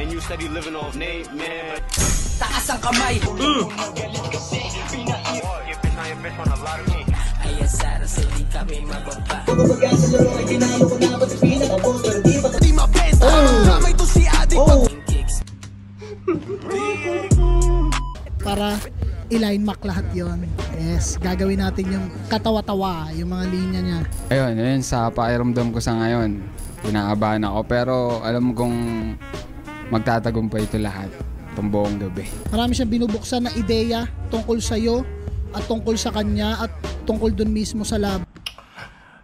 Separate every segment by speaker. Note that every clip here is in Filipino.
Speaker 1: And you said you living off Nate, man.
Speaker 2: Taas ang kamay. Ay asara sa di kami mababa. Di mabenta. Kamay to si Adi.
Speaker 3: Para i-line mark lahat yon. Yes, gagawin natin yung katawa-tawa, yung mga linya niya.
Speaker 4: Ayun, sa pakiramdam ko sa ngayon, kinakabahan ako. Pero alam kong magtatagumpay ito lahat, itong buong gabi.
Speaker 3: Marami siyang binubuksan na ideya tungkol sa'yo at tungkol sa kanya at tungkol dun mismo sa lab.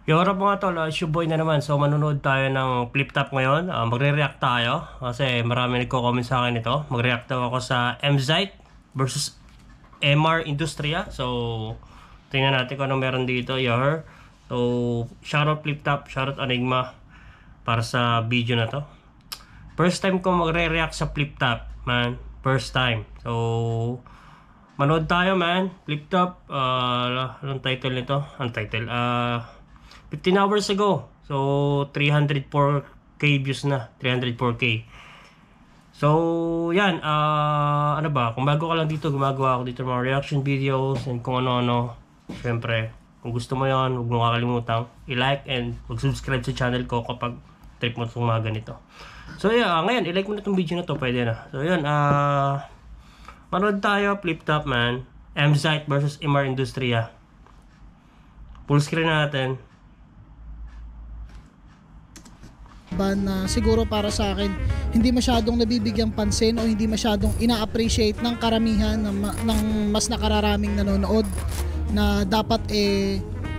Speaker 5: Yorap mga tol, Shoeboy na naman. So manonood tayo ng flip top ngayon. Magre-react tayo kasi marami nagko-comment sa akin ito. Magre-react ako sa Emzite versus MR Industria. So tingnan natin kung anong meron dito. Yor. So shoutout flip top, shoutout Enigma para sa video na to. First time ko magre-react sa flip top, man. First time. So manood tayo, man. Flip top. Anong title nito? Anong title? 15 hours ago. So 304k views na. 304k. So yan, ano ba, kung bago ka lang dito, gumagawa ako dito mga reaction videos and kung ano-ano. Syempre, kung gusto mo yan, huwag mo kakalimutan i-like and mag-subscribe sa channel ko kapag trip mo itong mga ganito. So yeah, ngayon, i-like mo na itong video na to, pwede na. So yan, manood tayo, flip top, man. Emzite versus MR Industria. Full screen natin.
Speaker 3: Na siguro para sa akin hindi masyadong nabibigyang pansin o hindi masyadong ina-appreciate ng karamihan ng mas nakararaming nanonood na dapat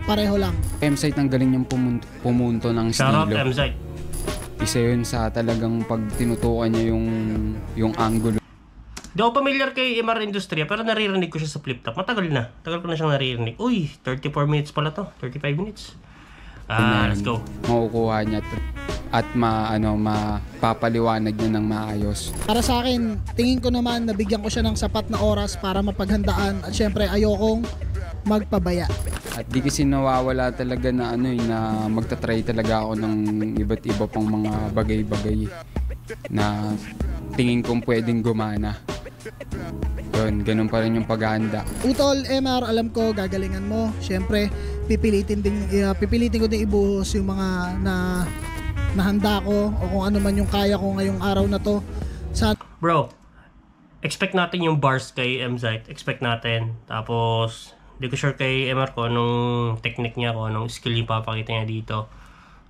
Speaker 3: pareho lang.
Speaker 4: Emzite ang galing niyang pumunto ng
Speaker 5: Shoutout
Speaker 4: estilo.
Speaker 5: Emzite.
Speaker 4: Isa yun sa talagang pag tinutukan niya yung angulo.
Speaker 5: Di ako familiar kay MR Industria pero naririnig ko siya sa flip top. Matagal na. Tagal ko na siyang naririnig. Uy, 34 minutes pala to. 35 minutes. Let's go.
Speaker 4: Makukuha niya at mapapaliwanag niya ng maayos.
Speaker 3: Para sa akin, tingin ko naman nabigyan ko siya ng sapat na oras para mapaghandaan at syempre ayokong magpabaya.
Speaker 4: At di kasi nawawala talaga na na magta-try talaga ako ng iba't iba pang mga bagay-bagay na tingin kong pwedeng gumana. Yun, ganun pa rin yung paghahanda.
Speaker 3: Utol, MR, alam ko gagalingan mo. Syempre, pipilitin ko din ibuhos yung mga nahanda ko o kung ano man yung kaya ko ngayong araw na to.
Speaker 5: Bro, expect natin yung bars kay Emzite. Expect natin. Tapos, di ko sure kay MR ko anong technique niya, kung anong skill yung papakita niya dito.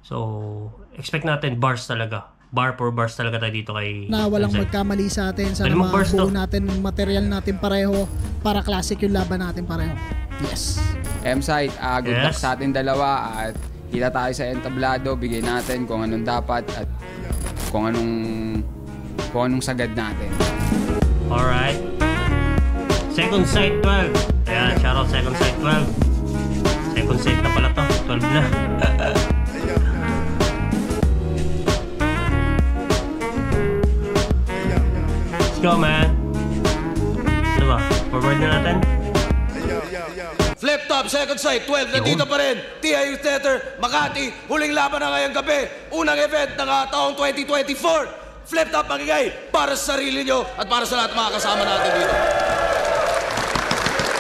Speaker 5: So, expect natin bars talaga. Bar for bars talaga tayo dito kay
Speaker 3: na walang
Speaker 5: Emzite.
Speaker 3: Magkamali sa atin. Sana mabuo natin material natin pareho para classic yung laban natin pareho. Yes.
Speaker 4: Emzite, good luck sa ating dalawa at kita tayo sa entablado, bigay natin kung anong dapat at kung anong sagad natin.
Speaker 5: Alright. Second sight 12. Ayan, shoutout second sight 12. Second sight na pala to. 12 na. Let's go, man. Ano ba? Forward na natin.
Speaker 6: Flip top, second sight, 12, nandito pa rin. TI Youth Theater, Makati, huling laban na ngayong gabi. Unang event ng taong 2024. Flip top magigay para sa sarili nyo at para sa lahat mga kasama natin dito.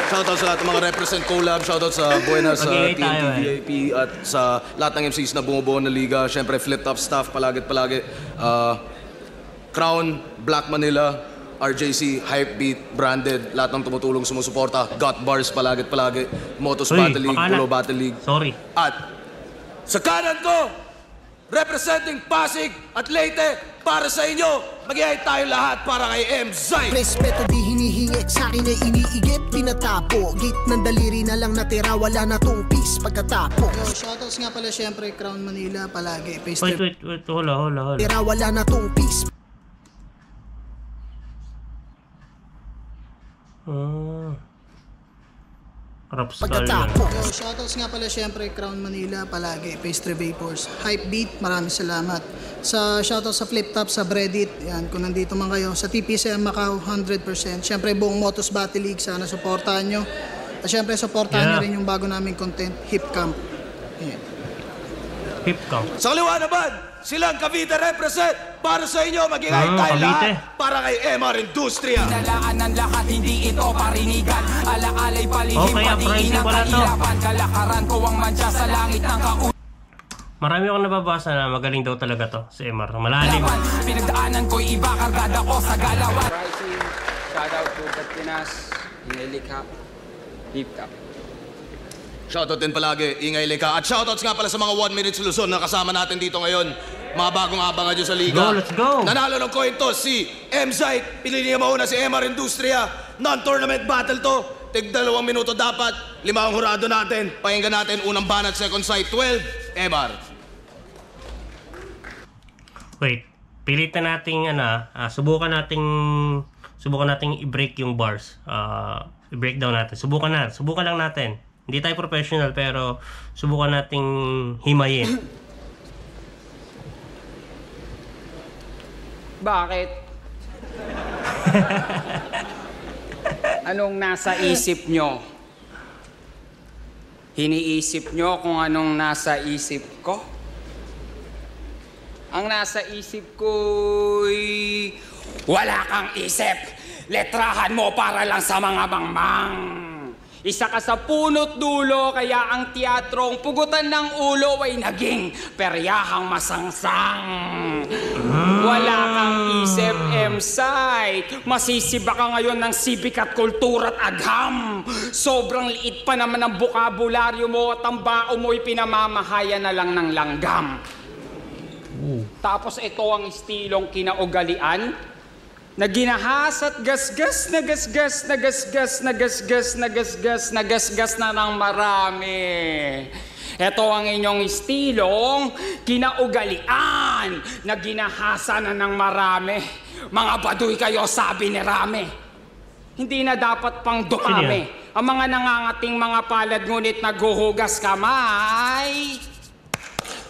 Speaker 6: Shoutout sa lahat ng mga represent collab, shoutout sa Buenas, sa TNT VIP at sa lahat ng MCs na bumubuo na liga. Siyempre, flip top staff, palagi. Crown, Black Manila, RJC, Hypebeat, Branded, lahat ng tumutulong sumusuporta. Got Bars, palagi. Motos Battle League, Polo Battle League.
Speaker 5: Sorry.
Speaker 6: At sa kanan ko, representing Pasig at Leyte, para sa inyo, mag-ihay tayo lahat para kay Emzite.
Speaker 2: Respeto di hinihingi, sa akin ay iniigip, tinatapo. Gate ng daliri na lang natira, wala na tong peace pagkatapo.
Speaker 3: Shoutouts nga pala syempre, Crown Manila, palagi.
Speaker 5: Wait, hold.
Speaker 2: Tira, wala na tong peace.
Speaker 3: Pagkatapo. Shoutouts nga pala syempre, Crown Manila, palagi. Pastry Vapors, Hypebeat, maraming salamat. Sa shoutouts sa Flip Top, sa Breadit, yan, kung nandito man kayo. Sa TPCM Macau, 100%. Syempre, buong Motos Battle League, sana supportahan nyo. At syempre, supportahan nyo rin yung bago naming content, Hip Camp. Yan.
Speaker 5: Hip Camp.
Speaker 6: Sa kaliwa naman, silang Cavite represent para sa inyo. Magigay tayo lahat para kay MR Industria.
Speaker 7: Nalaan ng lahat, hindi ito parinigan. Alaalay palihim, padiin ang kahirapan. Kalakaran ko ang mantsa sa langit ng
Speaker 5: Marami akong nababasa na magaling daw talaga to si MR. Malalim.
Speaker 7: Pinagdaanan ko'y iba, kargada ko sa galawan.
Speaker 4: Rising, shout out to Pinas, Inilikha, Deep Top.
Speaker 6: Shoutout din palagi, Ingay Lika. At shoutouts nga pala sa mga 1 Minute Luzon na kasama natin dito ngayon. Mga bagong abangan dyan sa liga.
Speaker 5: Let's go!
Speaker 6: Nanalo ng coin toss si M-Site. Pinili niya mauna si MR Industria. Non-tournament battle to. Tig 2 minuto dapat. 5 ang hurado natin. Pakinggan natin unang banat, second site, 12. MR.
Speaker 5: Wait, pilitan nating subukan nating i-break yung bars. I-break down natin. Subukan lang natin. Hindi tayo professional pero subukan nating himayin.
Speaker 8: Bakit? Anong nasa isip nyo? Hiniisip nyo kung anong nasa isip ko? Ang nasa isip ko'y wala kang isip. Letrahan mo para lang sa mga mangmang. Isa ka sa punot dulo, kaya ang teatrong pugutan ng ulo ay naging peryahang masangsang. Wala kang isip, M-Site. Masisiba ka ngayon ng sibik at kultura at agham. Sobrang liit pa naman ang bukabularyo mo at ang bao mo'y pinamamahaya na lang ng langgam. Tapos ito ang estilong kinaugalian na ginahas at gasgas na gasgas na gasgas na gasgas na gasgas na gasgas na ng marami. Ito ang inyong estilong kinaugalian na ginahasa na ng marami. Mga baduy kayo, sabi ni Rame. Hindi na dapat pang dumami ang mga nangangating mga palad, ngunit naghuhugas kamay.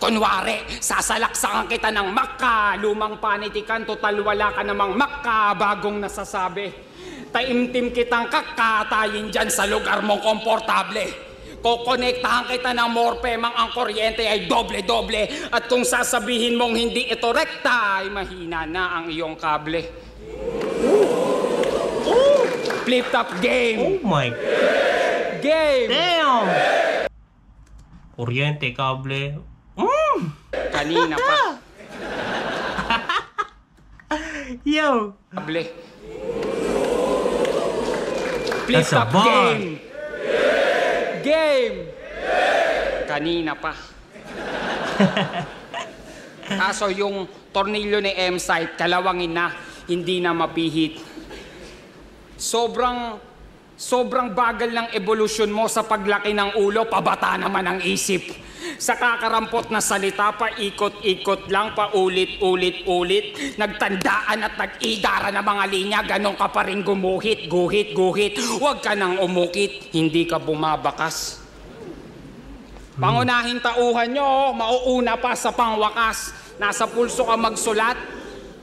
Speaker 8: Kunwari, sasalaksakan kita ng maka, lumang panitikan, total wala ka namang maka, bagong nasasabi. Taimtim kitang kakatayin dyan sa lugar mong komportable. Kokonektahan kita ng morpemang ang kuryente ay doble-doble. At kung sasabihin mong hindi ito rekta, ay mahina na ang iyong kable. Flip-top game!
Speaker 5: Oh my...
Speaker 8: Game!
Speaker 5: Damn! Kuryente, kable...
Speaker 8: Kanina pa.
Speaker 5: Yo!
Speaker 8: Kable.
Speaker 5: That's a
Speaker 8: Flip-top
Speaker 5: bar.
Speaker 8: game! Game! Kanina pa. Kaso yung tornilyo ni M-Site, kalawangin na, hindi na mapihit. Sobrang bagal ng evolusyon mo sa paglaki ng ulo, pabata naman ang isip. Sa kakarampot na salita, paikot-ikot lang, paulit-ulit-ulit. Nagtandaan at nag-idara ng mga linya, ganun ka pa rin gumuhit, guhit. Huwag ka nang umukit, hindi ka bumabakas. Pangunahing tauhan nyo, mauuna pa sa pangwakas. Nasa pulso ka magsulat.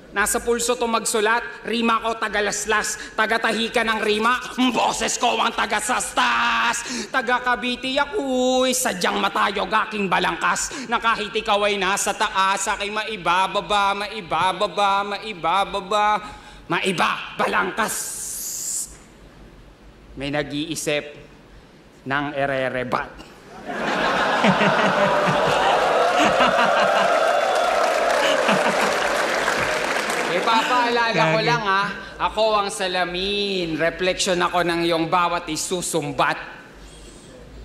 Speaker 8: Nasa pulso to magsulat, rima ko tagalaslas, taga-tahi ka ng rima, boses ko ang taga-sastas, taga-Cavite ako'y sadyang matayog aking balangkas, na kahit ikaw ay nasa taas, aking maibababa, balangkas. May nag-iisip ng ererebat. Ipapaalala ko lang ako ang salamin. Refleksyon ako ng iyong bawat isusumbat.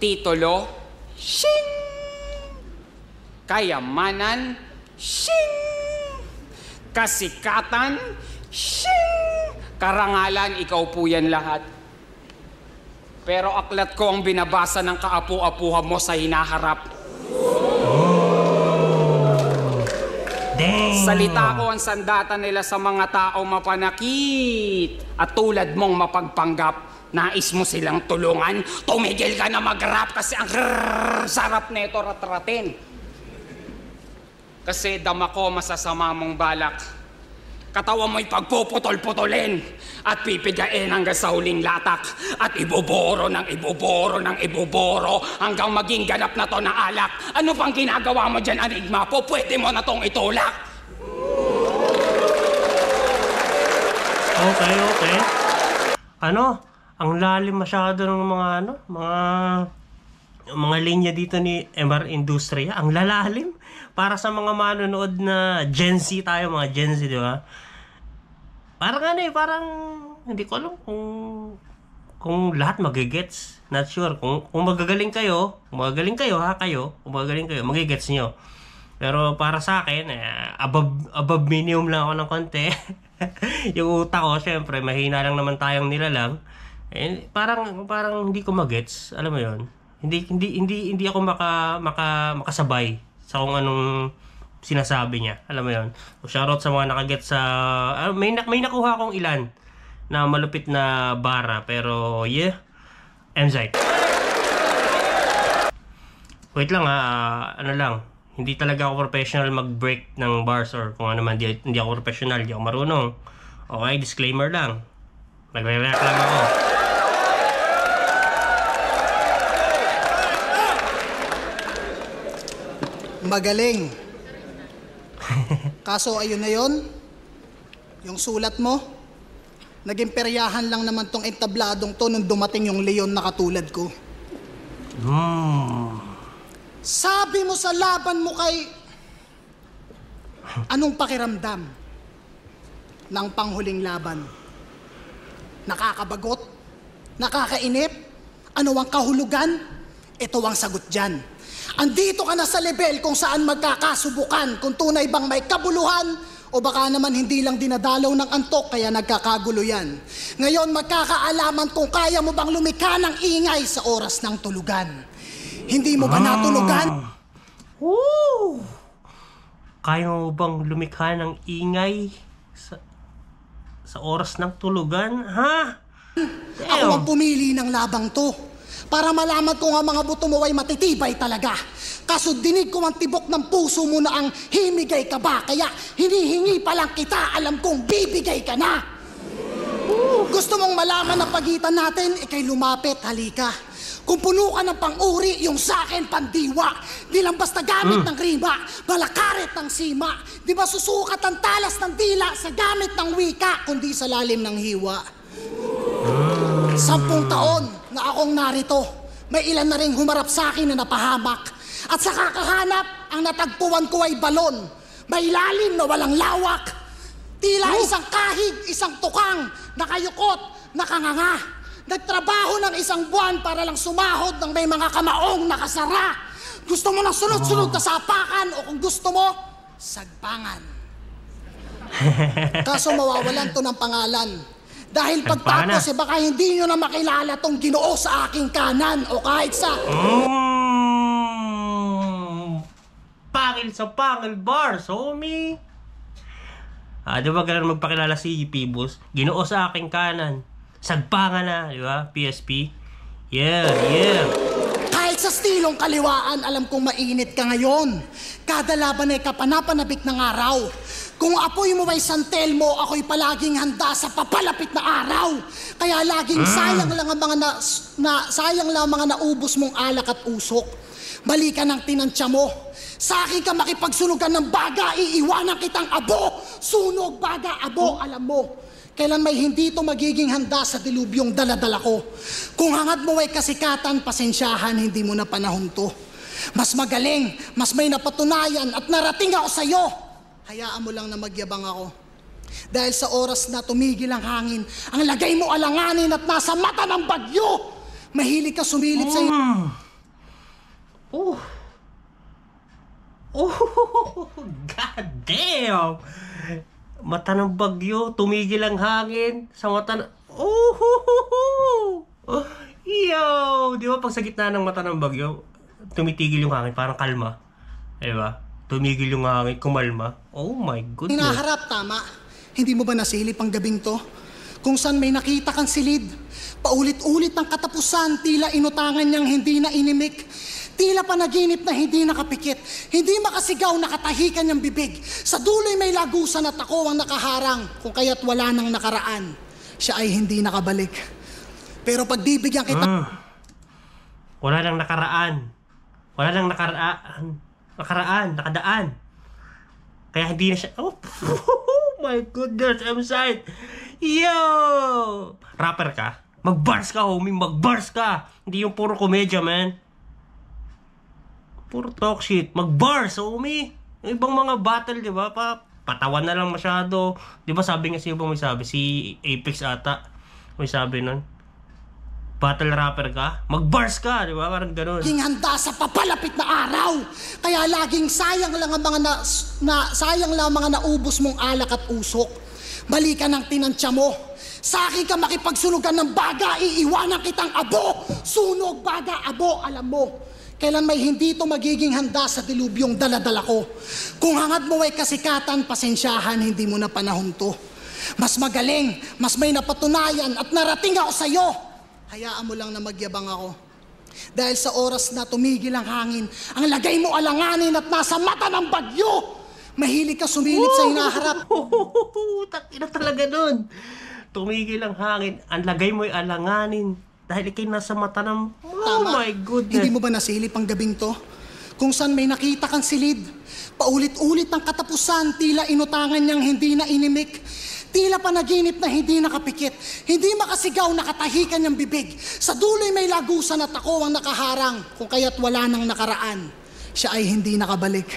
Speaker 8: Titulo, shing! Kayamanan, shing! Kasikatan, shing! Karangalan, ikaw po yan lahat. Pero aklat ko ang binabasa ng kaapu-apuhan mo sa hinaharap.
Speaker 5: Damn.
Speaker 8: Salita ko ang sandata nila sa mga tao mapanakit at tulad mong mapagpanggap. Nais mo silang tulungan, tumigil ka na mag-rap kasi ang sarap neto ratratin. Kasi dama ko masasama mong balak. Katawan mo'y pagpuputol-putulin at pipigain hanggang sa huling latak at ibuboro ng ibuboro hanggang maging ganap na to na alak. Ano pang ginagawa mo dyan, Enigma? Po, pwede mo na tong itulak.
Speaker 5: Okay. Ano? Ang lalim masyado ng mga linya dito ni MR Industria. Ang lalalim. Para sa mga manonood na Gen Z tayo, mga Gen Z, di ba? Parang parang hindi ko alam kung lahat magigets. Not sure. Kung magagaling kayo, magigets nyo. Pero para sa akin, above minimum lang ako ng konti. Yung utak ko, syempre, mahina lang naman tayong nilalang. Parang hindi ko magets, alam mo 'yon. Hindi ako makasabay sa kung anong sinasabi niya, alam mo 'yon. So shoutout sa mga nakagets sa may nakuha akong ilan na malupit na bara, pero Mzite. Wait lang hindi talaga ako professional mag-break ng bars or kung ano man, hindi ako professional, hindi ako marunong. Okay, disclaimer lang. Nagre-react lang ako.
Speaker 3: Magaling. Kaso ayun na yun, yung sulat mo, naging peryahan lang naman tong entabladong to nung dumating yung leon na katulad ko. Sabi mo sa laban mo kay... Anong pakiramdam ng panghuling laban? Nakakabagot? Nakakainip? Ano ang kahulugan? Ito ang sagot dyan. Andito ka na sa level kung saan magkakasubukan kung tunay bang may kabuluhan o baka naman hindi lang dinadalaw ng antok kaya nagkakagulo yan. Ngayon magkakaalaman kung kaya mo bang lumikha ng ingay sa oras ng tulugan. Hindi mo ba natulugan?
Speaker 5: Kaya mo bang lumikha ng ingay sa oras ng tulugan? Ha?
Speaker 3: Ako ang pumili ng labang to para malaman ko nga mga buto mo ay matitibay talaga. Kaso dinig ko ang tibok ng puso mo na ang himigay ka ba, kaya hinihingi pa lang kita, alam kong bibigay ka na. Gusto mong malaman ang pagitan natin, ikay lumapit, halika. Kung puno ka ng pang-uri, yung sa'kin pandiwa. Di lang basta gamit ng rima, balakaret ng sima. Di ba susukat ang talas ng dila sa gamit ng wika, kundi sa lalim ng hiwa. 10 taon na akong narito, may ilan na ring humarap sa akin na napahamak. At sa kakahanap, ang natagpuan ko ay balon. May lalim na walang lawak. Tila isang kahig, isang tukang, nakayukot, nakanganga. Nagtrabaho ng isang buwan para lang sumahod ng may mga kamaong nakasara. Gusto mo ng sunod-sunod na sapakan o kung gusto mo, sagpangan. Kaso mawawalan to ng pangalan. Dahil pagtapos, baka hindi nyo na makilala tong Ginoo sa aking kanan o kahit sa...
Speaker 5: Pangil sa pangil bars, homie. Di ba ganun magpakilala si Pibus? Ginoo sa aking kanan. Sagpangan na, di ba? PSP. Yeah.
Speaker 3: Kahit sa stilong kaliwaan, alam kong mainit ka ngayon. Kada laban ay kapanapanabik ng araw. Kung apoy mo ay santel mo, ako'y palaging handa sa papalapit na araw. Kaya laging sayang lang ang mga naubos mong alak at usok. Balikan ang tinansya mo. Sa akin ka makipagsunugan ng baga, iiwanan kitang abo. Sunog, baga, abo, alam mo. Kailan may hindi ito magiging handa sa dilubyong daladala ko. Kung hangad mo ay kasikatan, pasensyahan, hindi mo na panahon to. Mas magaling, mas may napatunayan at narating ako sa'yo. Hayaan mo lang na magyabang ako. Dahil sa oras na tumigil ang hangin, ang lagay mo alanganin at nasa mata ng bagyo. Mahilig ka sumilip sa iyo.
Speaker 5: God damn! Mata ng bagyo, tumigil ang hangin sa mata ng... Yo! Di ba pag sa gitna ng mata ng bagyo, tumitigil yung hangin, parang kalma. Di ba? Tumigil yung hangin, kumalma. Oh my goodness.
Speaker 3: Hinaharap, tama. Hindi mo ba nasilip ang gabing to? Kung saan may nakita kang silid, paulit-ulit ang katapusan, tila inutangan niyang hindi na inimik.
Speaker 2: Tila panaginip na hindi nakapikit, hindi makasigaw, nakatahikan niyang bibig. Sa dulo'y may lagusan at ako ang nakaharang, kung kaya't wala nang nakaraan, siya ay hindi nakabalik. Pero pagbibigyan kita...
Speaker 5: Wala nang nakaraan. Wala nang nakadaan. Kaya hindi na siya... Oh my goodness, M-Site! Yo! Rapper ka? Mag-bars ka, homie. Mag-bars ka. Hindi yung puro komedya, man. Puro talk shit. Mag-bars, homie. Yung ibang mga battle, di ba? Patawan na lang masyado. Di ba sabi nga, sino ba may sabi? Si Apex ata. May sabi nun. Battle rapper ka? Mag-bars ka, di ba? Parang ganun.
Speaker 2: Laging handa sa papalapit na araw. Kaya laging sayang lang ang mga naubos mong alak at usok. Mali ka ng tinansya mo. Sa akin ka makipagsunugan ng baga, iiwanan kitang abo. Sunog, baga, abo, alam mo. Kailan may hindi ito magiging handa sa dilubyong daladala ko. Kung hangad mo ay kasikatan, pasensyahan, hindi mo na panahon to. Mas magaling, mas may napatunayan at narating ako sa'yo. Hayaan mo lang na magyabang ako. Dahil sa oras na tumigil ang hangin, ang lagay mo alanganin at nasa mata ng bagyo. Mahilig ka sumilip sa hinaharap.
Speaker 5: Takina talaga nun. Tumigil ang hangin, ang lagay mo ay alanganin. Dahil ikay nasa mata ng... Oh my goodness.
Speaker 2: Hindi mo ba nasilip ang gabing to? Kung saan may nakita kang silid. Paulit-ulit ang katapusan, tila inutangan niyang hindi na inimik. Tila panaginip na hindi nakapikit, hindi makasigaw, nakatahikan niyang bibig. Sa dulo'y may lagusan at ako ang nakaharang, kung kaya't wala nang nakaraan, siya ay hindi nakabalik.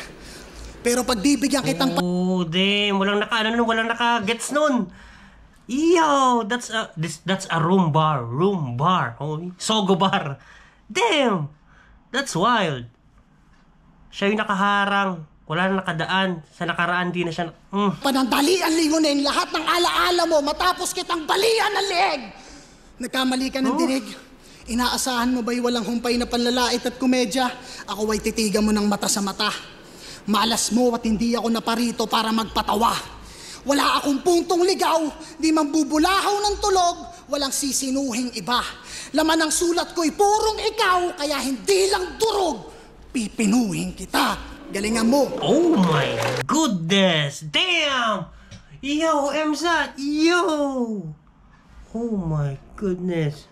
Speaker 2: Pero pagbibigyan kitang...
Speaker 5: Oh, damn. Walang naka-gets nun. Yo, that's a room bar. Oh, Sogo bar. Damn. That's wild. Siya yung nakaharang. Wala na nakadaan. Sa nakaraan, di na siya...
Speaker 2: Panandalian lingunin lahat ng alaala mo matapos kitang balian ng leeg. Nagkamali ka ng dinig. Inaasahan mo ba'y walang humpay na panlalait at komedya? Ako ay titigan mo ng mata sa mata. Malas mo at hindi ako naparito para magpatawa. Wala akong puntong ligaw, di man bubulahaw ng tulog, walang sisinuhing iba. Laman ng sulat ko'y purong ikaw, kaya hindi lang durog, pipinuhin kita. Galingan mo.
Speaker 5: Oh my goodness! Damn! Yo, M-Site! Yo! Oh my goodness.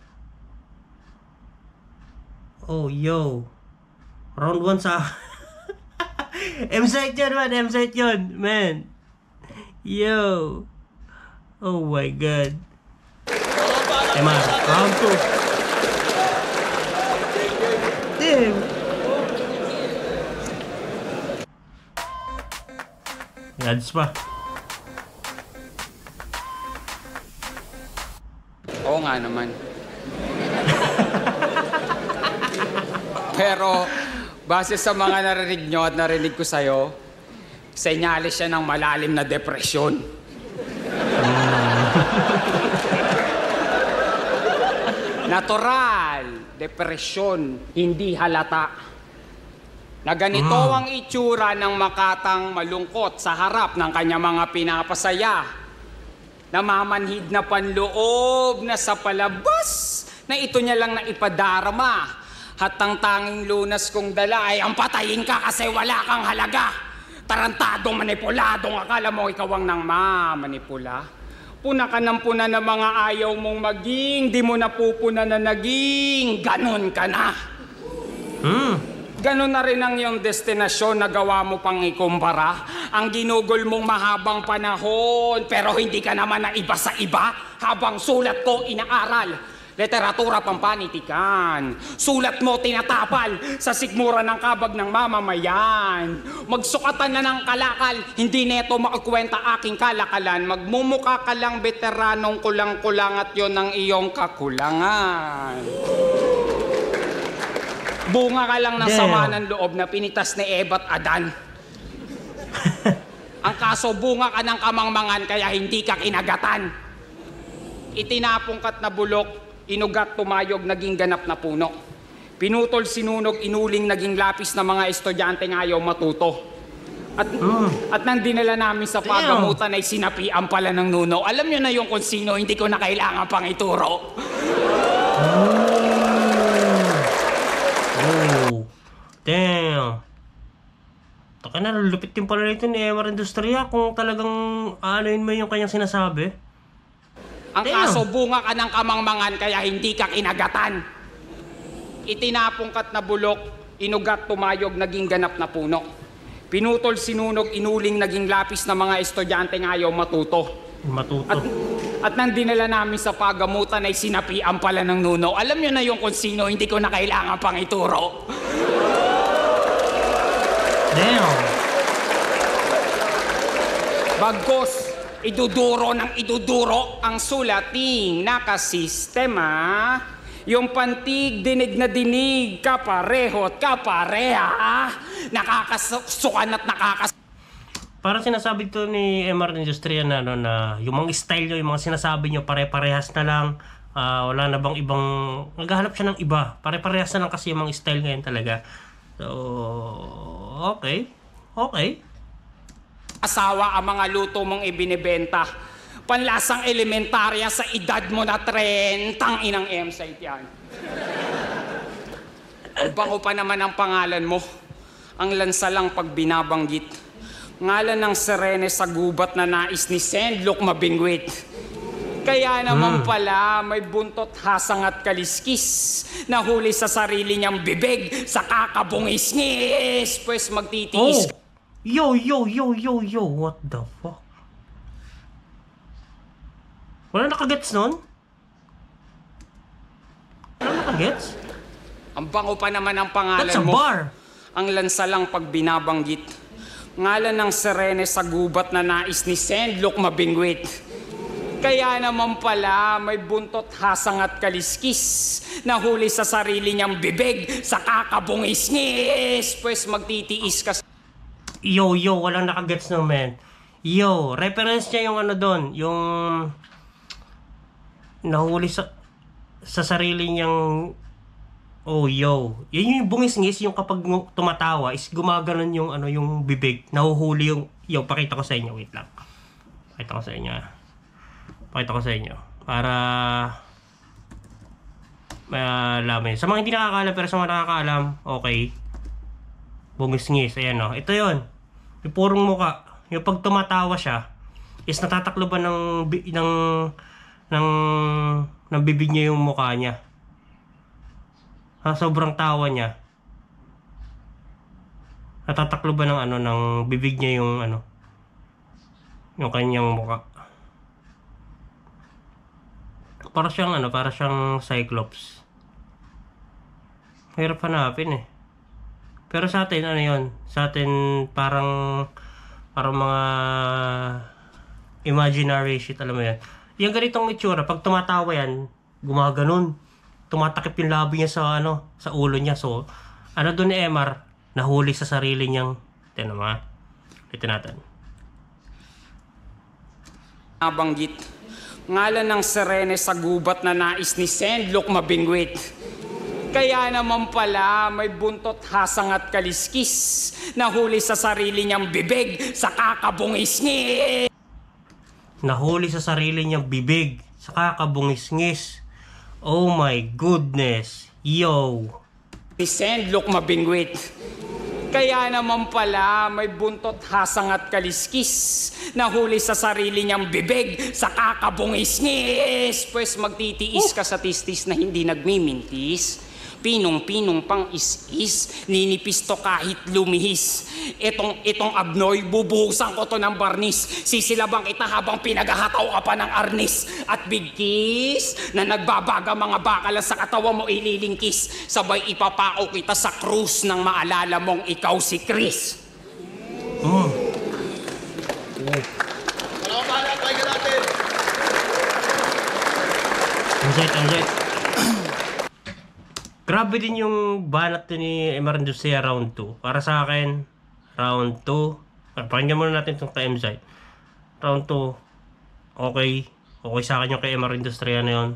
Speaker 5: Oh, yo. Round 1 sa... M-Site yun, man. M-Site yun, man. Yo. Oh my God. Emma, round 2. Damn. Ads pa.
Speaker 8: Oo nga naman. Pero, base sa mga narinig nyo at narinig ko sa'yo, senyales siya ng malalim na depresyon. Natural, depresyon, hindi halata. Na ganito ang itsura ng makatang malungkot sa harap ng kanya mga pinapasaya. Namamanhid na panloob na sa palabas na ito niya lang na ipadarama. At ang tanging lunas kong dala ay ang patayin ka kasi wala kang halaga. Tarantadong manipuladong akala mo ikaw ang nang mamanipula. Puna ka ng puna ng mga ayaw mong maging, di mo napupuna na naging, ganon ka na. Ganon na rin ang iyong destinasyon na gawa mo pang ikumpara. Ang ginugol mong mahabang panahon, pero hindi ka naman na iba sa iba habang sulat ko inaaral. Literatura pampanitikan. Sulat mo tinatapal sa sikmura ng kabag ng mamamayan. Magsukatan na ng kalakal, hindi neto makukwenta aking kalakalan. Magmumuka ka lang veteranong kulang-kulang at yon ang iyong kakulangan. Bunga ka lang ng sama ng loob na pinitas ni Eva at Adan. Ang kaso, bunga ka ng kamangmangan kaya hindi ka kinagatan. Itinapong kat na bulok, inugat tumayog, naging ganap na puno. Pinutol sinunog, inuling, naging lapis na mga estudyante ngayaw matuto. At nang dinala namin sa paggamutan ay sinapian pala ng nuno. Alam nyo na yung kung sino, hindi ko na kailangan pang ituro.
Speaker 5: Damn. Taka na, lupit yung pala nito ni Emar Industria kung talagang aanoin mo yung kanyang sinasabi.
Speaker 8: Ang kaso, bunga ka ng kamangmangan kaya hindi ka kinagatan. Itinapong kat na bulok, inugat tumayog, naging ganap na puno. Pinutol sinunog, inuling, naging lapis na mga estudyante ngayon matuto. At nang dinala namin sa pagamutan ay sinapian pala ng nuno. Alam nyo na yung kung sino, hindi ko na kailangan pang ituro.
Speaker 5: Damn.
Speaker 8: Bagkos, iduduro ng iduduro ang sulating nakasistema. Yung pantig, dinig na dinig, kaparehot, kapareha, nakakasukan at
Speaker 5: Parang sinasabi to ni Emar Industria na, ano, na yung mga style nyo, yung mga sinasabi nyo, pare-parehas na lang. Wala na bang ibang... Naghahanap siya ng iba. Pare-parehas na lang kasi yung mga style ngayon talaga. So, okay. Okay.
Speaker 8: asawa ang mga luto mong ibinibenta. Panlasang elementarya sa edad mo na 30, inang M-site yan. Ang bango pa naman ang pangalan mo. Ang lansa lang pag binabanggit. Ngalan ng Serene sa gubat na nais ni Sendlok mabingwit. Kaya naman pala may buntot, hasang at kaliskis. Nahuli sa sarili niyang bibig sa kakabungis-ngis. Pues magtitiis.
Speaker 5: Oh. Yo, what the fuck? Wala nakagets nun? Wala nakagets?
Speaker 8: Ang bango pa naman ang pangalan
Speaker 5: That's a
Speaker 8: mo.
Speaker 5: bar.
Speaker 8: Ang lansa lang pag binabanggit. Ngalan ng Serene sa gubat na nais ni Sendlok mabingwit. Kaya naman pala may buntot, hasang at kaliskis. Nahuli sa sarili niyang bibig sa kakabungis-ngis. Pues magtitiis ka.
Speaker 5: Yo, walang nakagets no, man. Yo, reference niya yung ano doon, yung nahuli sa sarili niyang yo. Yun yung bungis-ngis, yung kapag tumatawa is gumaganon yung ano, yung bibig. Nahuhuli yung pakita ko sa inyo, wait lang. Pakita ko sa inyo para malaman. Sa mga hindi nakakaalam pero sa mga nakakaalam, okay. Bungis-ngis, ayan o. Ito yun. Yung purong muka. Yung pag tumatawa siya, is natatakloban ng bibig niya yung mukha niya. Sobrang tawa niya. Natatakloban ng ano, ng bibig niya yung ano, yung kanyang mukha. Para siyang Cyclops. Hirap hanapin eh. Pero sa atin, ano yun? Sa atin, parang mga imaginary shit, alam mo yan. Yung ganitong itsura, pag tumatawa yan, gumaganon. Tumatakip yung labi niya sa ulo niya. So, ano doon ni Emar, nahuli sa sarili niyang, ito natin.
Speaker 8: Nabanggit. Ngalan ng Serene sa gubat na nais ni Sendlok mabingwit. Kaya naman pala may buntot, hasang at kaliskis. Nahuli sa sarili niyang bibig sa kakabungis-ngis.
Speaker 5: Nahuli sa sarili niyang bibig sa kakabungis-ngis. Oh my goodness. Yo.
Speaker 8: Ni Sendlok mabingwit. Kaya naman pala may buntot, hasang at kaliskis. Nahuli sa sarili niyang bibig sa kakabungis-ngis. Pues magtitiis ka sa tistis na hindi nagmimintis. Pinong-pinong pang is-is, ninipis to kahit lumihis. Itong abnoy, bubuhusan ko to ng barnis. Sisilabang kita habang pinaghahataw ka pa ng arnis. At big kiss, na nagbabaga mga bakala sa katawan mo ililingkis. Sabay ipapao kita sa krus nang maalala mong ikaw si Chris.
Speaker 5: Anxiety. Grabe din yung banat ni Emar Industria round 2. Para sa akin, round 2. Pakinggan muna natin itong kay M-Site. Round 2, okay. Okay sa akin yung kay Emar Industria na yun.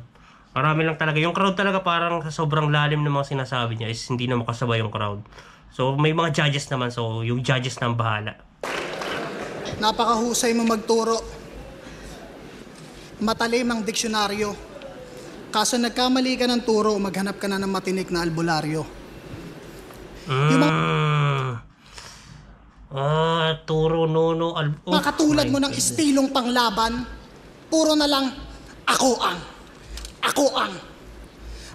Speaker 5: Marami lang talaga. Yung crowd talaga parang sobrang lalim ng mga sinasabi niya is hindi na makasabay yung crowd. So may mga judges naman. So yung judges na ang bahala.
Speaker 3: Napakahusay mo magturo. Matalim ang diksyonaryo. Kaso nagkamali ka ng turo, maghanap ka na ng matinik na albularyo.
Speaker 2: Yung
Speaker 5: Turo, Nono,
Speaker 2: mga katulad mo ng estilong panglaban, puro na lang ako ang.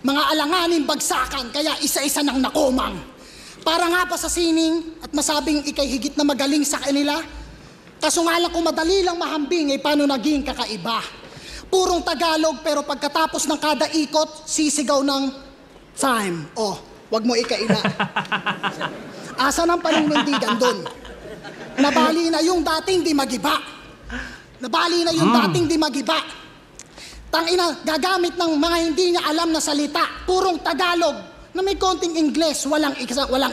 Speaker 2: Mga alanganin bagsakan, kaya isa-isa nang nakomang. Para nga pa sa sining at masabing ikay higit na magaling sa kanila, kaso nga lang kung madali lang mahambing, paano naging kakaiba? Purong Tagalog pero pagkatapos ng kada ikot, sisigaw ng time. Wag mo ikaila. Asa ng panindigan doon? Nabali na yung dating di magiba. Tangina, gagamit ng mga hindi niya alam na salita. Purong Tagalog na may konting Ingles, walang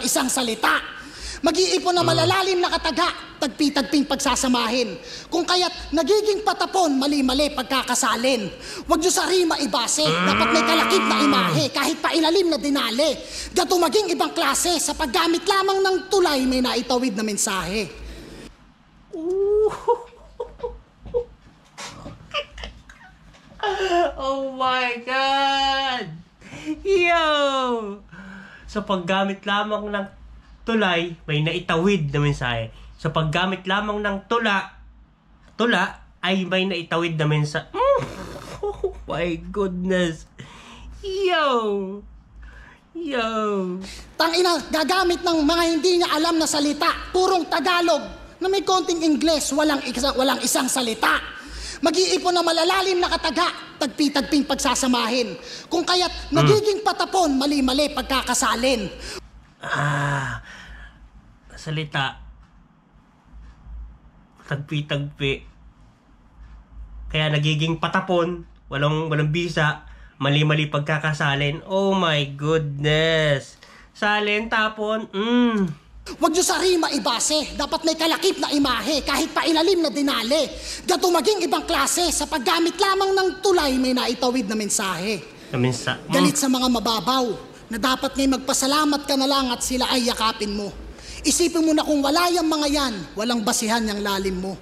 Speaker 2: isang salita. Mag-iipon na malalalim na kataga, tagpi-tagping pagsasamahin. Kung kaya't nagiging patapon, mali-mali pagkakasalin. Huwag nyo sa rima ibase, dapat may kalakip na imahe, kahit pa ilalim na dinali. Gato maging ibang klase, sa paggamit lamang ng tulay, may naitawid na mensahe.
Speaker 5: Oh my God! Yo! Sa paggamit lamang ng tulay, may naitawid na mensahe. Sa paggamit lamang ng tula ay may naitawid na mensahe. Oh my goodness! Yo!
Speaker 2: Tangina, gagamit ng mga hindi niya alam na salita. Purong Tagalog na may konting Ingles, walang isang salita. Mag-iipon na malalalim na kataga, tagpi-tagping pagsasamahin. Kung kaya't nagiging patapon, mali-mali pagkakasalin.
Speaker 5: Salita. Tagpi-tagpi. Kaya nagiging patapon, walang bisa, mali-mali pagkakasalin. Oh my goodness. Salin, tapon,
Speaker 2: Huwag nyo sa rima ibase, dapat may kalakip na imahe, kahit pa ilalim na dinali. Gato maging ibang klase, sa paggamit lamang ng tulay, may naitawid na mensahe. Galit sa mga mababaw, na dapat ngay magpasalamat ka na lang at sila ay yakapin mo. Isipin mo na kung wala yung mga yan, walang basihan yung lalim mo.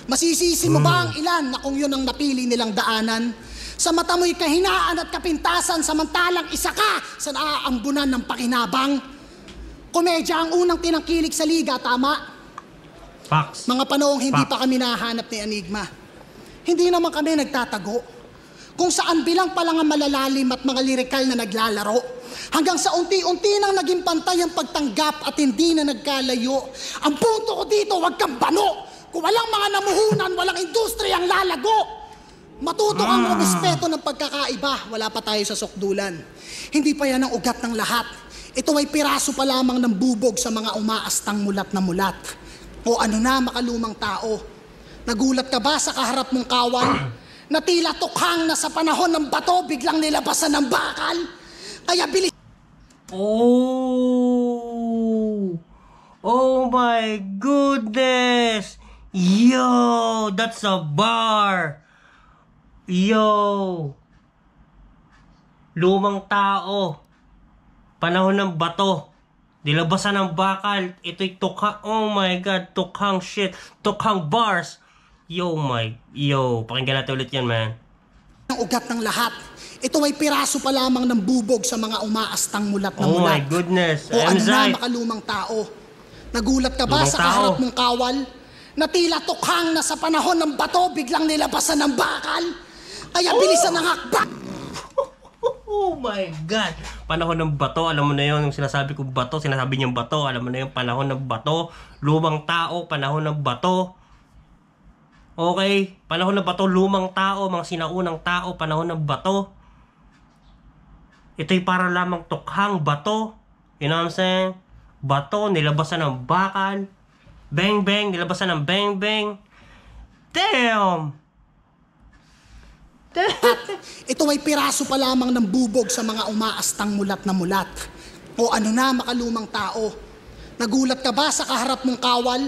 Speaker 2: Masisisi mo ba ang ilan na kung yun ang napili nilang daanan? Sa mata mo'y kahinaan at kapintasan, samantalang isa ka sa naaambunan ng pakinabang. Komedya ang unang tinangkilik sa liga, tama?
Speaker 5: Facts.
Speaker 2: Mga panahong hindi pa kami nahanap ni Enigma. Hindi naman kami nagtatago. Kung saan bilang pa lang ang malalalim at mga lirikal na naglalaro. Hanggang sa unti-unti nang naging pantay ang pagtanggap at hindi na nagkalayo. Ang punto ko dito, wag kang bano. Kung walang mga namuhunan, walang industriyang lalago. Matuto kang rumispeto ng pagkakaiba, wala pa tayo sa sukdulan. Hindi pa yan ang ugat ng lahat. Ito ay piraso pa lamang ng bubog sa mga umaastang mulat na mulat. O ano na, makalumang tao? Nagulat ka ba sa kaharap mong kawal? Na tila tukhang na sa panahon ng bato, biglang nilabasan ng bakal? Kaya bilis...
Speaker 5: Oh my goodness! Yo! That's a bar! Yo! Lumang tao. Panahon ng bato. Nilabasan ng bakal. Ito'y tukhang. Oh my God. Tukhang shit. Tukhang bars. Yo, pakinggan natin ulit yan, man.
Speaker 2: Ang ugat ng lahat. Ito ay piraso pa lamang ng bubog sa mga umaastang mulat na mulat.
Speaker 5: Oh my goodness.
Speaker 2: O ano na, makalumang tao? Nagulat ka ba sa kaharap mong kawal? Na tila tukhang na sa panahon ng bato, biglang nilabasan ng bakal? Kaya bilisan ng hakbang.
Speaker 5: Oh my God! Panahon ng bato, alam mo na yun, yung sinasabi ko bato, sinasabi niyang bato, alam mo na yung panahon ng bato, lumang tao, panahon ng bato. Okay? Panahon ng bato, lumang tao, mga sinaunang tao, panahon ng bato. Ito'y para lamang tukhang bato. You know what I'm saying? Bato, nilabasan ng bakal. Bang bang, nilabasan ng bang bang. Damn!
Speaker 2: At ito ay piraso pa lamang ng bubog sa mga umaastang mulat na mulat. O ano na, makalumang tao? Nagulat ka ba sa kaharap mong kawal?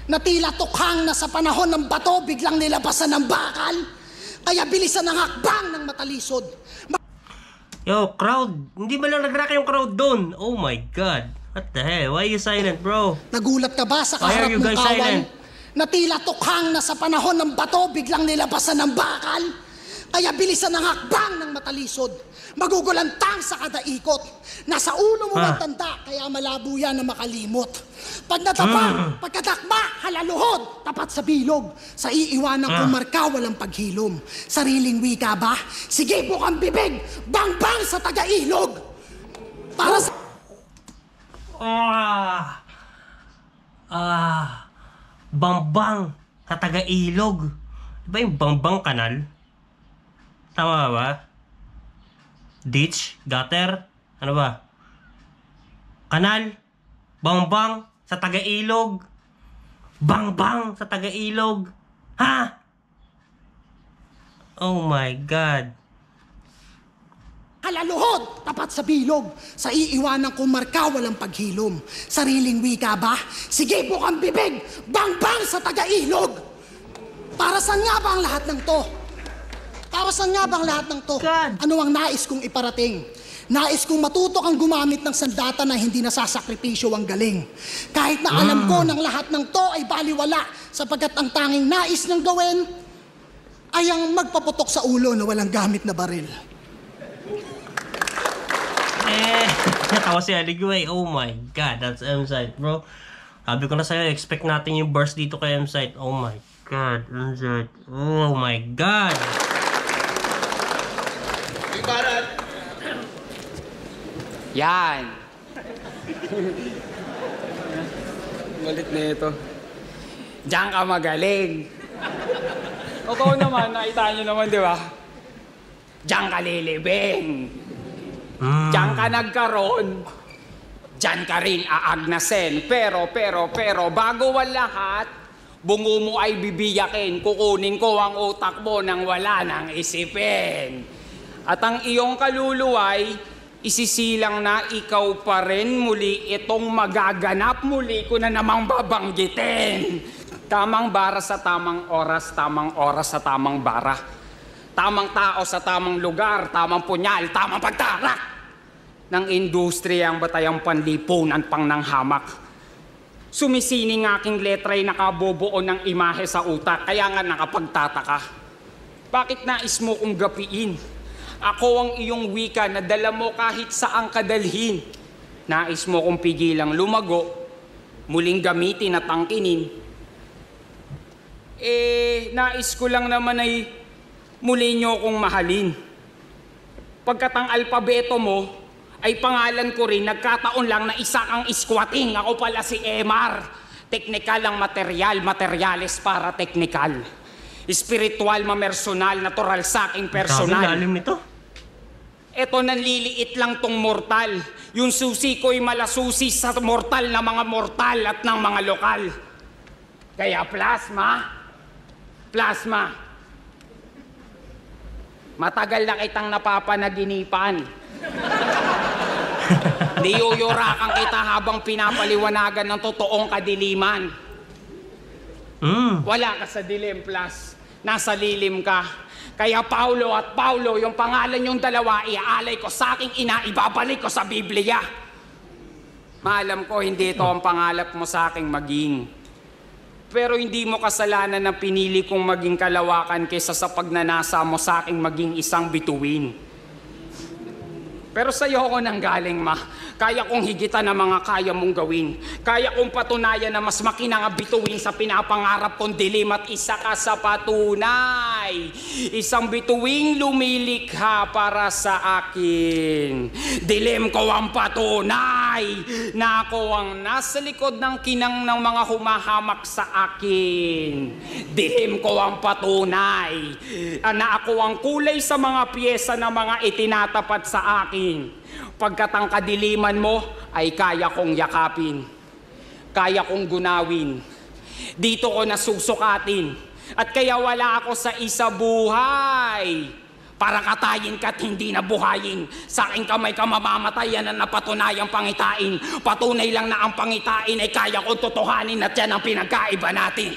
Speaker 2: Na tila tukhang na sa panahon ng bato, biglang nilabasan ng bakal? Kaya bilisan ng hakbang ng matalisod.
Speaker 5: Yo, crowd! Hindi ba lang nag-rock yung crowd doon? Oh my God! What the hell? Why are you silent, bro?
Speaker 2: Nagulat ka ba sa kaharap mong kawal? Na tila tukhang na sa panahon ng bato, biglang nilabasan ng bakal? Kaya bilisan ang hakbang ng matalisod. Magugulantang sa kada ikot. Nasa ulo mo ang tanda, kaya malabo yan na makalimot. Pag natapa, pagkadakma, halaluhod, tapat sa bilog. Sa iiwanan kong marka, walang paghilom. Sariling wika ba? Sige, bukang bibig, bang-bang sa taga-ilog. Para sa...
Speaker 5: Bang-bang sa taga-ilog. Diba yung bang-bang kanal? Tama ba? Ditch? Gutter? Ano ba? Kanal? Bang-bang sa taga-ilog? Bang-bang sa taga-ilog? Ha? Oh my God.
Speaker 2: Halaluhod, tapat sa bilog. Sa iiwanan kong marka, walang paghilom. Sariling wika ba? Sige, bukang bibig, bang-bang sa taga-ilog. Para saan nga ba ang lahat ng to? Para saan nga ba ang lahat ng to?
Speaker 5: God.
Speaker 2: Ano ang nais kong iparating? Nais kong matuto kang gumamit ng sandata na hindi nasasakripisyo ang galing. Kahit na alam ko ng lahat ng to ay baliwala, sapagkat ang tanging nais niyang gawin ay ang magpaputok sa ulo na walang gamit na baril.
Speaker 5: Natawa si Aligway. Oh my God, that's M-Site, bro. Sabi ko na sa'yo, expect natin yung burst dito kay M-Site. Oh my God, M-Site. Oh my God.
Speaker 6: Barat!
Speaker 8: Yan. Malit na ito. Diyan ka magaling. Oo naman, nakita nyo naman, di ba? Diyan ka lilibing. Diyan ka nagkaroon. Diyan ka rin aagnasin. Pero, bago ang lahat, bungo mo ay bibiyakin. Kukunin ko ang utak mo nang wala nang isipin. At ang iyong kaluluway, isisilang na ikaw pa rin muli itong magaganap. Muli ko na namang babanggitin. Tamang bara sa tamang oras sa tamang bara. Tamang tao sa tamang lugar, tamang punyal, tamang pagtarak ng industriya ang batayang panlipunan pang nang hamak. Sumisining aking letra'y nakabubuo ng imahe sa utak, kaya nga nakapagtataka. Bakit nais mo kong gapiin? Ako ang iyong wika na dala mo kahit saang kadalhin. Nais mo kong pigilang lumago, muling gamitin at angkinin. Nais ko lang naman ay muli nyo kong mahalin. Pagkat ang alpabeto mo ay pangalan ko rin, nagkataon lang na isa kang iskwating. Ako pala si Emar. Teknikal ang material, materyales para teknikal. Espiritual, mamersonal, natural sa aking personal.
Speaker 5: Lalim nito.
Speaker 8: Eto, nanliliit lang tong mortal. Yung susi ko'y malasusi sa mortal na mga mortal at ng mga lokal. Kaya plasma, matagal na kitang napapanaginipan. Niyuyurakan kita habang pinapaliwanagan ng totoong kadiliman. Wala ka sa dilim, plus. Nasa lilim ka. Kaya Paulo at Paulo, yung pangalan yung dalawa, iaalay ko sa aking ina, ibabalik ko sa Biblia. Maalam ko, hindi ito ang pangalap mo sa aking maging. Pero hindi mo kasalanan na pinili kong maging kalawakan kaysa sa pagnanasa mo sa aking maging isang bituin. Pero sa'yo ako nang galing, ma. Kaya kong higitan ang mga kaya mong gawin. Kaya kong patunayan na mas makinang bituin sa pinapangarap kong dilim at isa ka sa patunay. Isang bituing lumilikha para sa akin. Dilim ko ang patunay na ako ang nasa likod ng kinang ng mga humahamak sa akin. Dilim ko ang patunay na ako ang kulay sa mga piyesa na mga itinatapat sa akin. Pagkat ang kadiliman mo ay kaya kong yakapin, kaya kong gunawin. Dito ko nasusukatin at kaya wala ako sa isa buhay para katayin ka't hindi na buhayin. Sa aking kamay ka mamamatayan na napatunayang pangitain. Patunay lang na ang pangitain ay kaya kong totohanin at yan ang pinagkaiba natin.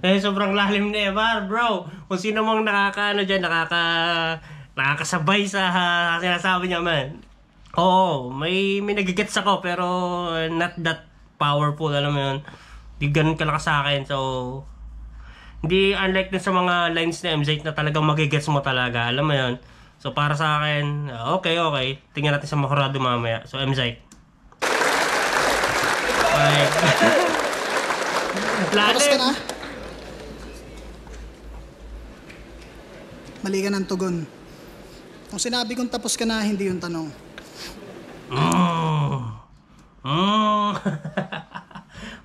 Speaker 5: Sobrang lalim na Emar, bro. Kung sino mong nakakasabay sa sinasabi niya, man. Oo, may nagigets ako, pero not that powerful, alam mo yun. Di ganun kalakas sa akin, so Hindi unlike din sa mga lines na MZ na talagang magigets mo talaga. Alam mo yun? So para sa akin, okay. Tingnan natin sa Makorado mamaya. So MZ. Okay.
Speaker 3: Tapos ka na? Mali ka ng tugon. Kung sinabi kong tapos ka na, hindi yung tanong.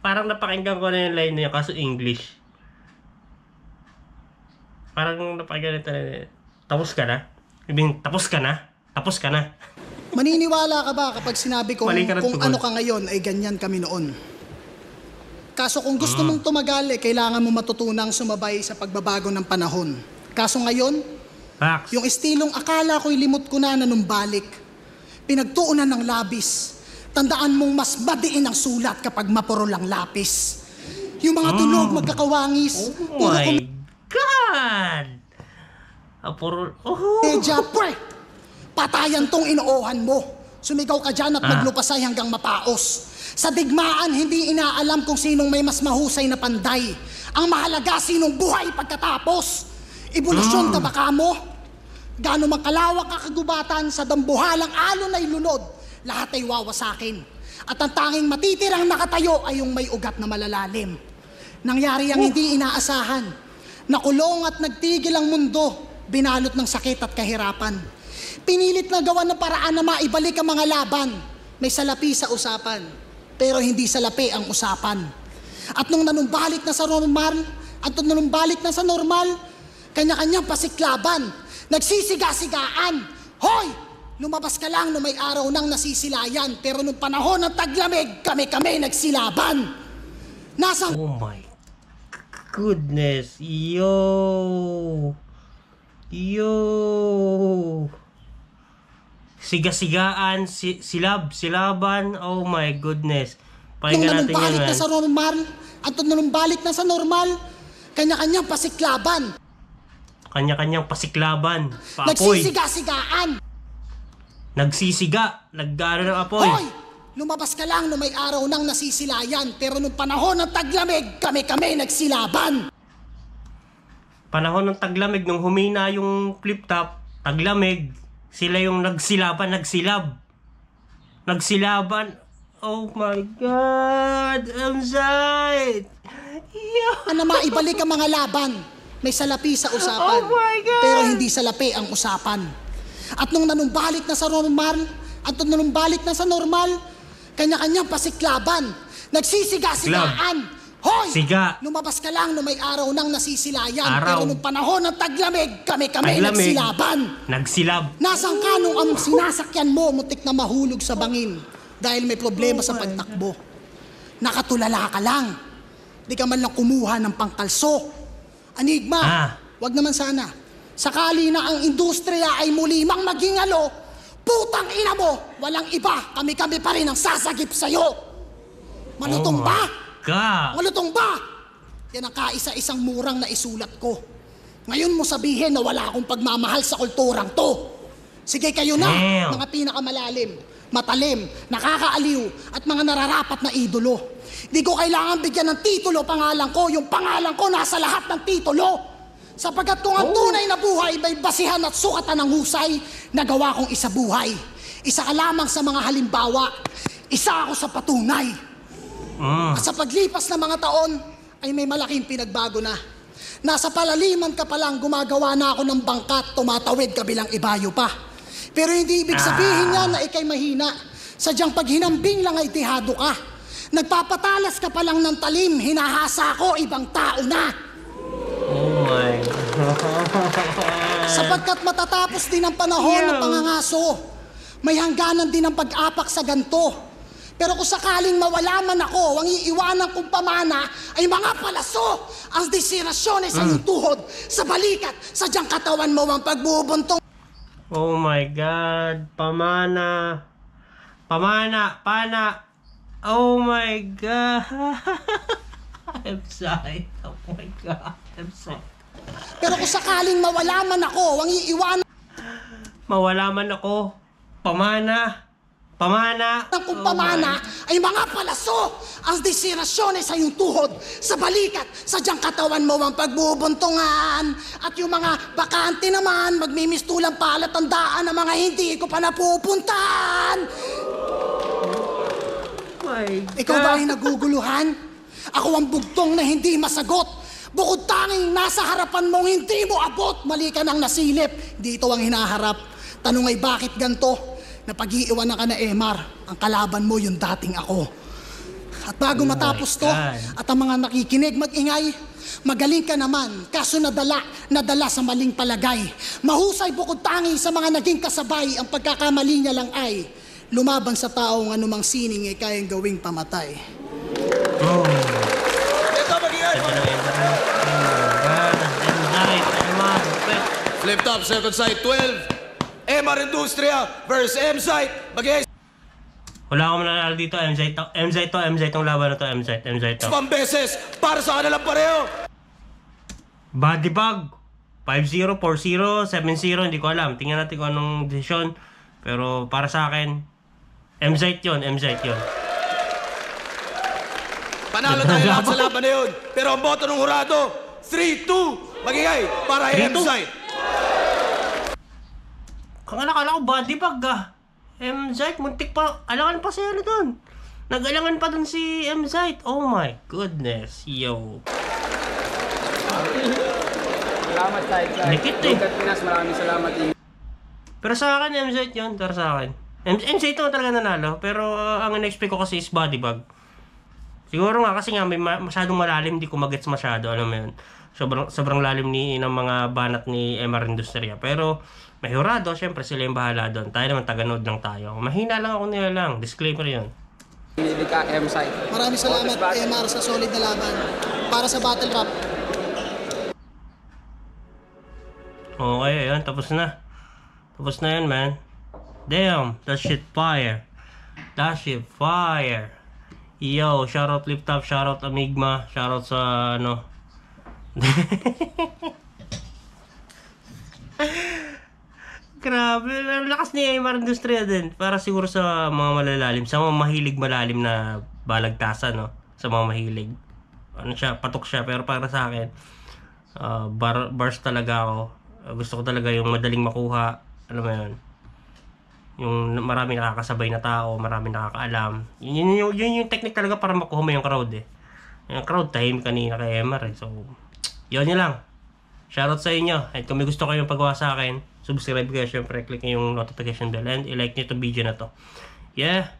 Speaker 5: Parang napakinggan ko na yung line niya kaso English. Parang napakinggan ito na tapos ka na? I mean, tapos ka na? Tapos ka na?
Speaker 3: Maniniwala ka ba kapag sinabi ko
Speaker 5: Mali ka ng
Speaker 3: kung
Speaker 5: tugon.
Speaker 3: ano ka ngayon ay ganyan kami noon? Kaso kung gusto mong tumagal, kailangan mo matutunang sumabay sa pagbabago ng panahon. Kaso ngayon,
Speaker 5: Facts.
Speaker 3: yung estilong akala ko'y limot ko na nanumbalik, pinagtuunan ng labis, tandaan mong mas madiin ang sulat kapag mapurol ang lapis. Yung mga tunog magkakawangis,
Speaker 5: Oh my God!
Speaker 3: Medya, pre! Patayan tong inuohan mo. Sumigaw ka dyan at maglupasay hanggang mapaos. Sa digmaan, hindi inaalam kung sinong may mas mahusay na panday. Ang mahalaga, sinong buhay pagkatapos. Evolusyon ka baka mo? Gaano man kalawak ka kagubatan, sa dambuhalang alon ay lunod, lahat ay wawasakin. At ang tanging matitirang nakatayo ay yung may ugat na malalalim. Nangyari ang hindi inaasahan. Nakulong at nagtigil ang mundo, binalot ng sakit at kahirapan. Pinilit na gawa ng paraan na maibalik ang mga laban. May salapi sa usapan, pero hindi salapi ang usapan. At nung nanumbalik na sa normal, kanya-kanyang pasiklaban, nagsisiga-sigaan. Hoy! Lumabas ka lang nung may araw nang nasisilayan, pero nung panahon ng taglamig, kami-kami nagsilaban.
Speaker 5: Oh my goodness. Yo. Siga-sigaan, silaban. Oh my goodness. Pakinggan natin yun, man.
Speaker 3: Nanumbalik na sa normal, kanya-kanyang pasiklaban.
Speaker 5: Kanya-kanyang pasiklaban. Paapoy.
Speaker 3: Nagsisiga-sigaan.
Speaker 5: Nagsisiga. Naggaano ng apoy.
Speaker 3: Hoy! Lumabas ka lang nung may araw nang nasisilayan, pero nung panahon ng taglamig, kami-kami nagsilaban.
Speaker 5: Panahon ng taglamig, nung humina yung flip top, taglamig, sila yung nagsilaban. Oh my God! I'm Zayt!
Speaker 3: Na maibalik ang mga laban, may salapi sa usapan.
Speaker 5: Oh my God!
Speaker 3: Pero hindi salapi ang usapan. At nung nanumbalik na sa normal, kanya-kanyang pasiklaban, nagsisiga-sigaan. Hoy!
Speaker 5: Siga.
Speaker 3: Lumabas ka lang nung may araw nang nasisilayan,
Speaker 5: Araw.
Speaker 3: pero nung panahon ng taglamig, kami-kami nagsilaban.
Speaker 5: Nagsilab.
Speaker 3: Nasaan ka nung ang sinasakyan mo muntik na mahulog sa bangin dahil may problema sa pagtakbo? Nakatulala ka lang. Di ka man lang kumuha ng pangkalso. Enigma, wag naman sana. Sakali na ang industriya ay muli mang magingalo, putang ina mo, walang iba, kami-kami pa rin ang sasagip sa'yo. Malutong ba? Malutong ba? Yan ang kaisa-isang murang na isulat ko. Ngayon mo sabihin na wala akong pagmamahal sa kulturang to. Sige kayo na, mga pinakamalalim, matalim, nakakaaliw, at mga nararapat na idolo. Di ko kailangan bigyan ng titulo pangalan ko, yung pangalan ko nasa lahat ng titulo. Sapagkat kung ang tunay na buhay may basihan at sukatan ng husay, nagawa kong isa buhay. Isa ka lamang sa mga halimbawa, isa ako sa patunay. At sa paglipas ng mga taon, ay may malaking pinagbago na. Nasa palaliman ka pa lang, gumagawa na ako ng bangkat, tumatawid kabilang ibayo pa. Pero hindi ibig sabihin niya na ikay mahina. Sadyang paghinambing lang ay tihado ka. Nagpapatalas ka pa lang ng talim, hinahasa ko, ibang tao na.
Speaker 5: Oh my God.
Speaker 3: Sapagkat matatapos din ang panahon ng pangangaso, may hangganan din ang pag-apak sa ganto. Pero kung sakaling mawala man ako, ang iiwanan kong pamana ay mga palaso, ang desirasyones sa iyong tuhod, sa balikat, sadyang katawan mo ang pagbubuntong.
Speaker 5: Oh my God. Pamana. Oh my God. I'm sorry. Oh my God. I'm sorry.
Speaker 3: Pero kung sakaling mawala man ako, ang iiwanan.
Speaker 5: Mawala man ako. Pamana. Pamana.
Speaker 2: Kung pamana ay mga palaso ang desirasyones sa iyong tuhod, sa balikat, sa diyang katawan mo ang pagbubuntungan. At yung mga bakante naman, magmimistulang palatandaan ng mga hindi ko pa napupuntahan. Ikaw ba ay naguguluhan? Ako ang bugtong na hindi masagot. Bukod tanging nasa harapan mong hindi mo abot. Mali ka nang nasilip. Dito ang hinaharap. Tanong ay bakit ganto? Napag-iiwanan ka na Emar, ang kalaban mo yung dating ako. At bago matapos to, at ang mga nakikinig mag-ingay, magaling ka naman, kaso nadala sa maling palagay. Mahusay bukod tangi sa mga naging kasabay, ang pagkakamali niya lang ay lumaban sa taong anumang sining ay kayang gawing pamatay.
Speaker 6: Ito mag-ingay! Flip top, second side, 12. Emar Industria versus M-Site.
Speaker 5: Wala akong nanalo dito, M-Site tong laban na to, M-Site to.
Speaker 6: Pambeses para sa kanilang pareho.
Speaker 5: Body bag. 5-0, 4-0, 7-0, hindi ko alam. Tingnan natin kung anong desisyon. Pero para sa akin, M-Site yun.
Speaker 6: Panalo tayo lahat sa laban na yun. Pero ang boto ng hurado, 3-2. Magigay para M-Site.
Speaker 5: Ang akala ko body bag M-Site, muntik pa. Alangan pa siya doon. Nag-alangan pa doon si M-Site. Oh my goodness. Yo.
Speaker 8: Salamat Site.
Speaker 5: Likit eh.
Speaker 8: Pinas, maraming salamat.
Speaker 5: Pero sa akin, M-Site yun. Pero sa akin. M-Site naman talaga nanalo. Pero ang in-expect ko kasi is body bag. Siguro nga kasi nga may masyadong malalim. Hindi ko magets masyado. Alam mo yun. Sobrang lalim ng mga banat ni MR Industria. Pero may hurado, syempre sila yung bahala doon. Tayo naman taga-node lang tayo. Mahina lang ako nila lang. Disclaimer yun.
Speaker 8: Hindi ka M-Site.
Speaker 3: Maraming salamat, MR, sa solid na laban. Para sa battle rap.
Speaker 5: Okay, ayun. Tapos na. Tapos na yun, man. Damn, that shit fire. That shit fire. Yo, shoutout Flip Top, shoutout Amigma, shoutout sa ano. Grabe, ang lakas ni MR Industria din. Para siguro sa mga malalalim, sa mga mahilig malalim na balagtasan, no? Sa mga mahilig. Ano siya, patok siya. Pero para sa akin, bars talaga ako. Gusto ko talaga yung madaling makuha. Alam mo yun? Yung marami nakakasabay na tao, marami nakakaalam. Yun yung technique talaga para makuha mo yung crowd eh. Yung crowd, tahimik kanina kay MR eh. So, yun lang. Shoutout sa inyo. At kung may gusto kayong pagawa sa akin, subscribe kayo syempre, click nyo yung notification bell and i-like nyo itong video na to. Yeah.